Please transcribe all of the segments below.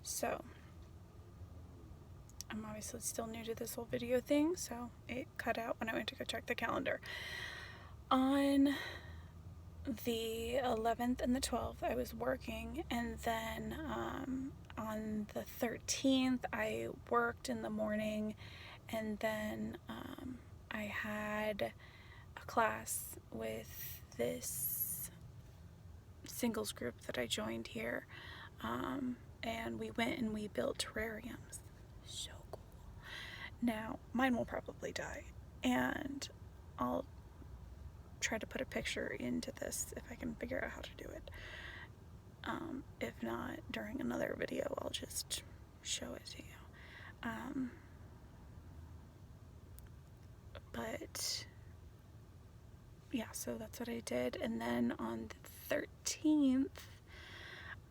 So, I'm obviously still new to this whole video thing, so it cut out when I went to go check the calendar. On the 11th and the 12th, I was working, and then on the 13th, I worked in the morning, and then I had a class with this singles group that I joined here, and we went and we built terrariums. So cool. Now, mine will probably die, and I'll try to put a picture into this if I can figure out how to do it. If not, during another video, I'll just show it to you. But yeah, so that's what I did. And then on the 13th,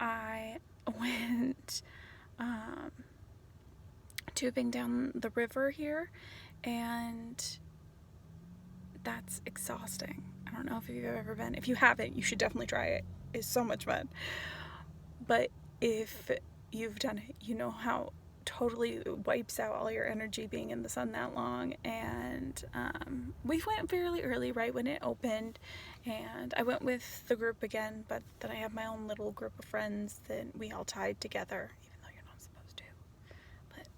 I went tubing down the river here, and that's exhausting. I don't know if you've ever been. If you haven't, you should definitely try it. It's so much fun. But if you've done it, you know how totally wipes out all your energy being in the sun that long. And we went fairly early, right when it opened, and I went with the group again, but then I have my own little group of friends that we all tied together, even though you're not supposed to. But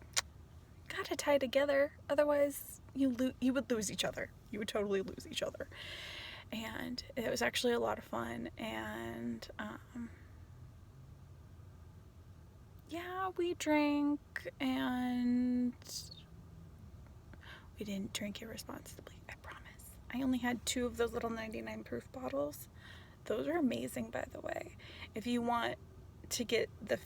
gotta tie together, otherwise you would lose each other. You would totally lose each other. And it was actually a lot of fun. And yeah, we drank, and we didn't drink irresponsibly, I promise. I only had 2 of those little 99 proof bottles. Those are amazing, by the way. If you want to get the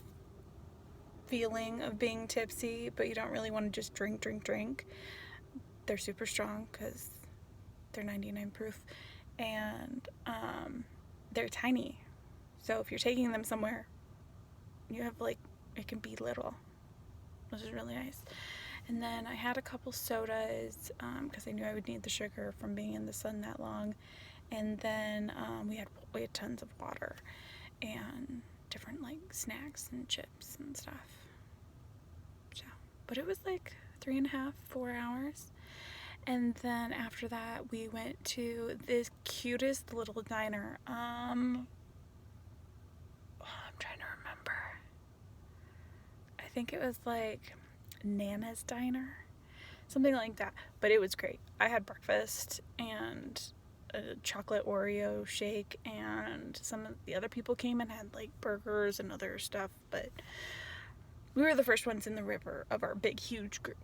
feeling of being tipsy, but you don't really want to just drink, they're super strong because they're 99 proof, and they're tiny. So if you're taking them somewhere, you have it can be little, which is really nice. And then I had a couple sodas because I knew I would need the sugar from being in the sun that long. And then we had tons of water and different snacks and chips and stuff. So, but it was 3.5, 4 hours. And then after that, we went to this cutest little diner. I'm trying to remember. I think it was Nana's Diner, something like that. But it was great. I had breakfast and a chocolate Oreo shake, and some of the other people came and had burgers and other stuff. But we were the first ones in the river of our big, huge group.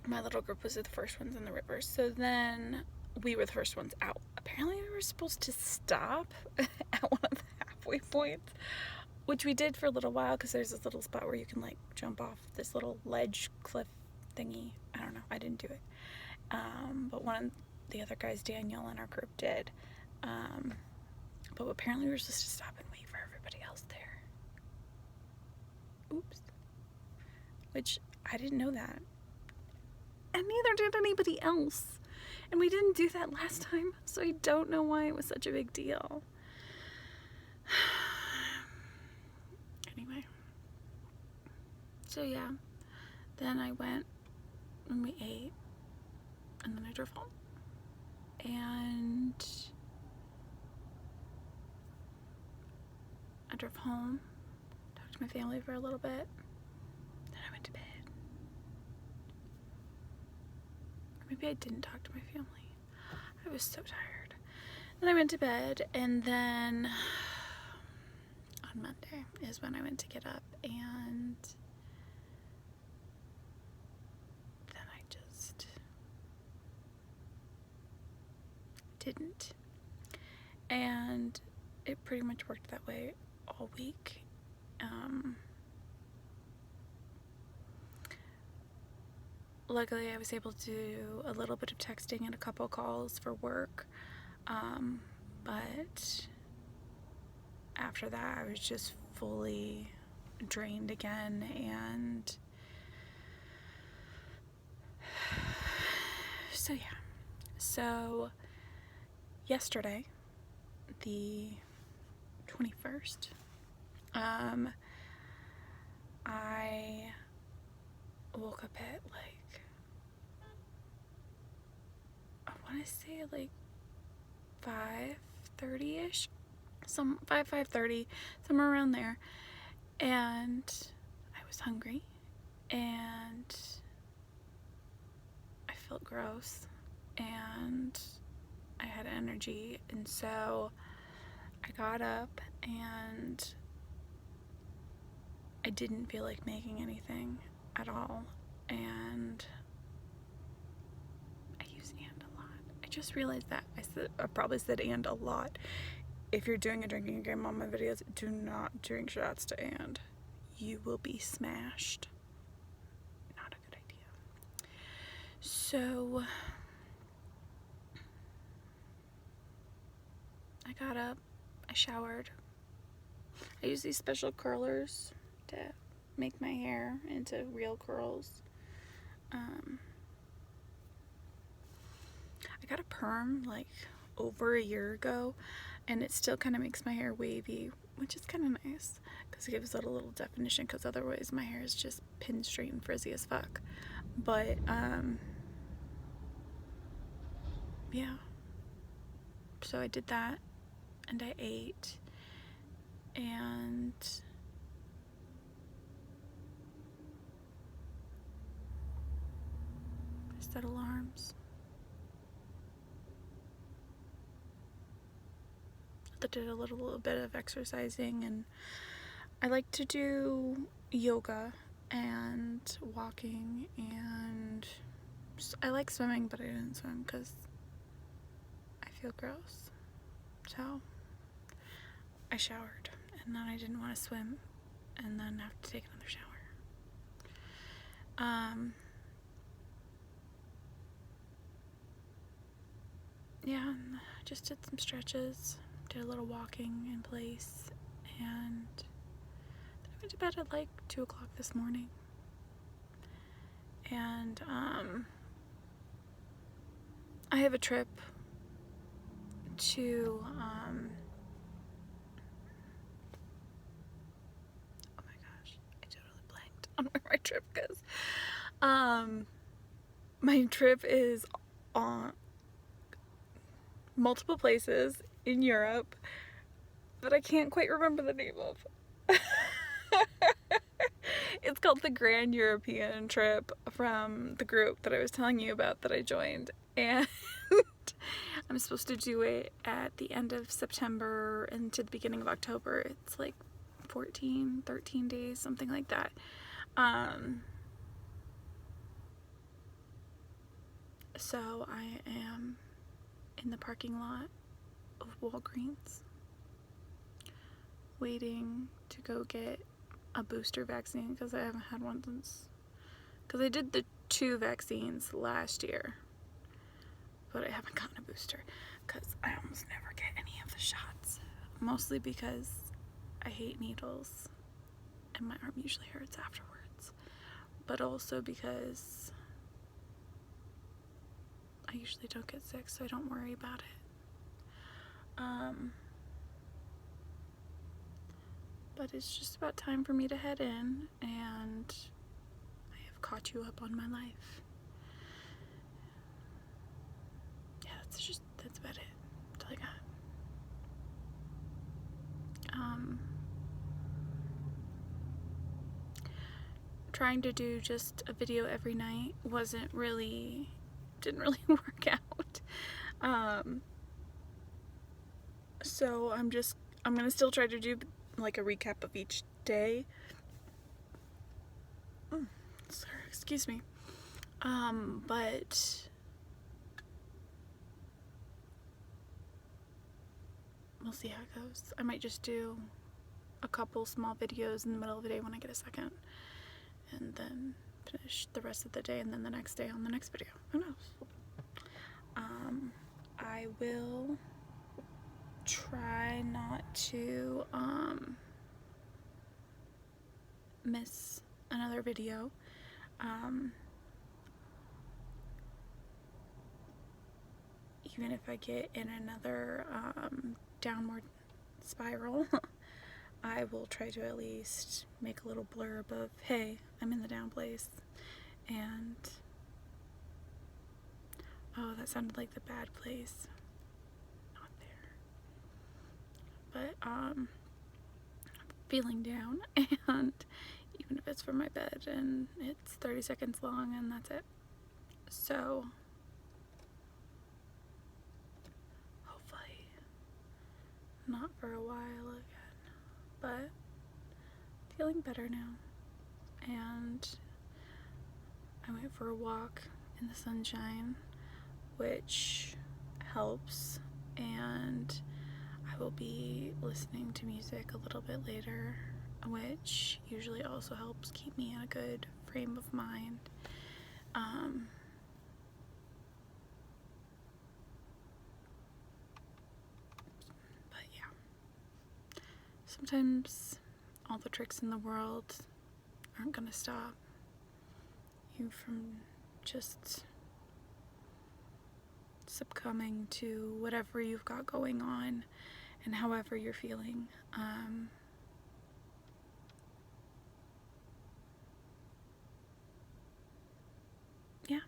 My little group was the first ones in the river. So then we were the first ones out. Apparently we were supposed to stop at one of the halfway points, which we did for a little while because there's this little spot where you can jump off this little ledge cliff thingy. I don't know. I didn't do it. But one of the other guys, Daniel, in our group did. But apparently we were supposed to stop and wait for everybody else there. Oops. Which I didn't know that. And neither did anybody else. And we didn't do that last time, so I don't know why it was such a big deal. Anyway. So yeah. Then I went and we ate. And then I drove home. And I drove home, talked to my family for a little bit. Then I went to bed. Maybe I didn't talk to my family. I was so tired. Then I went to bed, and then on Monday is when I went to get up, and then I just didn't. And it pretty much worked that way all week. Luckily, I was able to do a little bit of texting and a couple calls for work, but after that, I was just fully drained again. And so yeah, so yesterday, the 21st, want to say like 5:30ish, 5:30, somewhere around there. And I was hungry and I felt gross and I had energy, and so I got up and I didn't feel like making anything at all, and I use and a lot. I just realized that I probably said and a lot. If you're doing a drinking game on my videos, do not drink shots to and. You will be smashed. Not a good idea. So I got up, I showered. I use these special curlers to make my hair into real curls. I got a perm like over a year ago, and it still kind of makes my hair wavy, which is kind of nice because it gives it a little definition, because otherwise my hair is just pin straight and frizzy as fuck. But yeah, so I did that and I ate and I set alarms. I did a little bit of exercising, and I like to do yoga and walking, and I like swimming, but I didn't swim because I feel gross. So I showered, and then I didn't want to swim and then have to take another shower. Yeah, and just did some stretches, did a little walking in place, and then I went to bed at like 2 o'clock this morning. And I have a trip to oh my gosh, I totally blanked on where my trip goes. My trip is on multiple places in Europe that I can't quite remember the name of. It's called the Grand European Trip, from the group that I was telling you about that I joined, and I'm supposed to do it at the end of September and to the beginning of October. It's like 13 days, something like that. So I am in the parking lot of Walgreens waiting to go get a booster vaccine, because I haven't had one since, because I did the 2 vaccines last year, but I haven't gotten a booster because I almost never get any of the shots, mostly because I hate needles and my arm usually hurts afterwards, but also because I usually don't get sick, so I don't worry about it. But it's just about time for me to head in, and I have caught you up on my life. Yeah, that's about it. That's all I got. Trying to do just a video every night didn't really work out. So I'm gonna still try to do like a recap of each day. Sorry, excuse me. But we'll see how it goes. I might just do a couple small videos in the middle of the day when I get a second, and then finish the rest of the day, and then the next day on the next video. Who knows? I will try not to miss another video. Even if I get in another downward spiral, I will try to at least make a little blurb of, hey, I'm in the down place, and Oh, that sounded like the bad place. Not there. But, feeling down, and even if it's from my bed and it's 30 seconds long and that's it. So, hopefully not for a while again, but feeling better now. And I went for a walk in the sunshine, which helps, and I will be listening to music a little bit later, which usually also helps keep me in a good frame of mind. But yeah, sometimes all the tricks in the world aren't gonna stop you from just succumbing to whatever you've got going on and however you're feeling. Yeah,